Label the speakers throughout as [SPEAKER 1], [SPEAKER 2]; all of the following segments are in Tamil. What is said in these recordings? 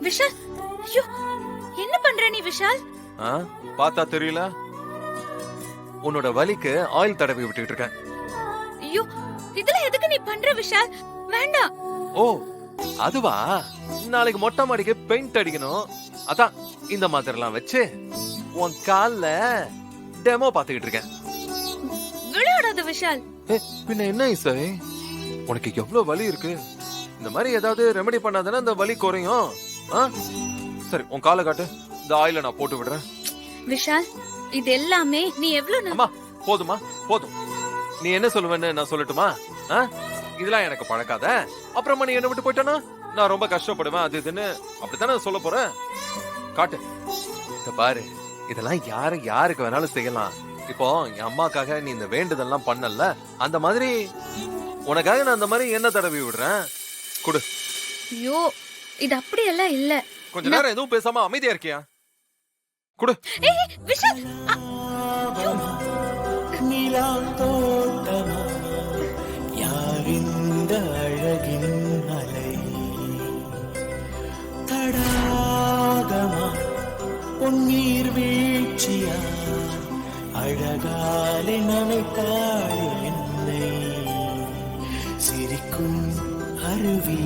[SPEAKER 1] விஷால், ஐயோ என்ன பண்ற நீ விஷால்?
[SPEAKER 2] பார்த்தா தெரியல, உன்னோட வலிக்கு ஆயில் தடவி விட்டுட்டு இருக்கேன்.
[SPEAKER 1] ஐயோ இதெல்லாம் எதுக்கு நீ பண்ற விஷால்? வேண்டாம்.
[SPEAKER 2] ஓ அதுவா, நாளைக்கு மொட்டை மாடிக்கு பெயிண்ட் அடிக்கணும். அதான் இந்த மாதிரி எல்லாம் வச்சு உன் கால்ல டெமோ பாத்துக்கிட்டு இருக்கேன்.
[SPEAKER 1] விளையாடாத விஷால்.
[SPEAKER 2] பின்ன என்ன இசை, உனக்கு எவ்வளவு வலி இருக்கு. இந்த மாதிரி ஏதாவது ரெமெடி பண்ணாதானே அந்த வலி குறையும். சரி உன் காலை காட்டு, இந்த ஆயில நான் போட்டு விடுறேன்.
[SPEAKER 1] விஷால் இது எல்லாமே நீ எவ்வளவு
[SPEAKER 2] அம்மா போதுமா போதும். நீ என்ன சொல்லுவேன்னு நான் சொல்லட்டுமா? இதெல்லாம் எனக்கு பழக்காத. அப்புறமா நீ என்ன விட்டு போயிட்டானா நான் ரொம்ப கஷ்டப்படுவேன், அது இதுன்னு அப்படித்தானே சொல்ல போறேன். காட்டு, இத பாரு, இதெல்லாம் யாருக்கு வேணாலும் செய்யலாம். இப்போ என் அம்மாக்காக நீ இந்த வேண்டுதெல்லாம் பண்ணல, அந்த மாதிரி உனக்காக நான் அந்த மாதிரி என்ன தடவி விடுறேன். குடு.
[SPEAKER 1] ஐயோ இது அப்படியெல்லாம் இல்ல.
[SPEAKER 2] கொஞ்ச நேரம் எதுவும் பேசாம அமைதியா இருக்கியா? குடு.
[SPEAKER 1] விஷால்
[SPEAKER 3] யாரிந்த அழகின் அலை தடாகமா பொன்னீர் வீழ்ச்சியா அழகாலே நனைத்தாள் என்னை சிரிக்கும் அருவி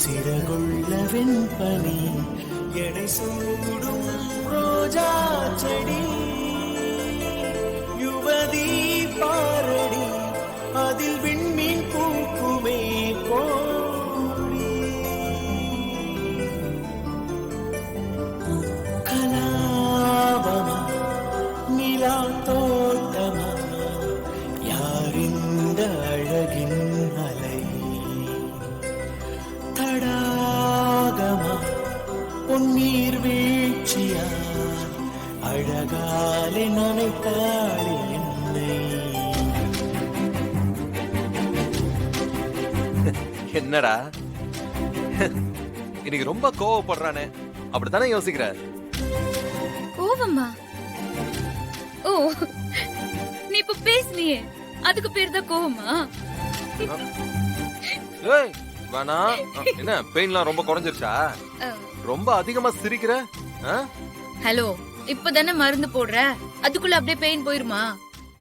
[SPEAKER 3] சிறகுள்ள வெண்பனி எடை சூடும் ரோஜா செடி யுவதி பாரடி அதில் விண்மீன் பூக்குமே கோடி கலாபமா நிலா தோட்டமா யாரிந்த அழகின் அலை தடாகமா பொன்னீர் வீழ்ச்சியா அழகாலே நனைத்தாள் என்னை.
[SPEAKER 2] என்னடா இன்னைக்கு ரொம்ப கோவப்படுறானே, அப்படித்தானே யோசிக்கிற?
[SPEAKER 1] கோவமா? ஓ நீ இப்ப பேசுனியே அதுக்கு பேர் தான் கோவமா?
[SPEAKER 2] ஏய் வேணா, என்ன பெயின்லாம் ரொம்ப குறைஞ்சிருச்சா? ரொம்ப அதிகமா சிரிக்கிற.
[SPEAKER 1] ஹலோ இப்பதானே மருந்து போடுற, அதுக்குள்ள அப்படியே பெயின் போயிருமா?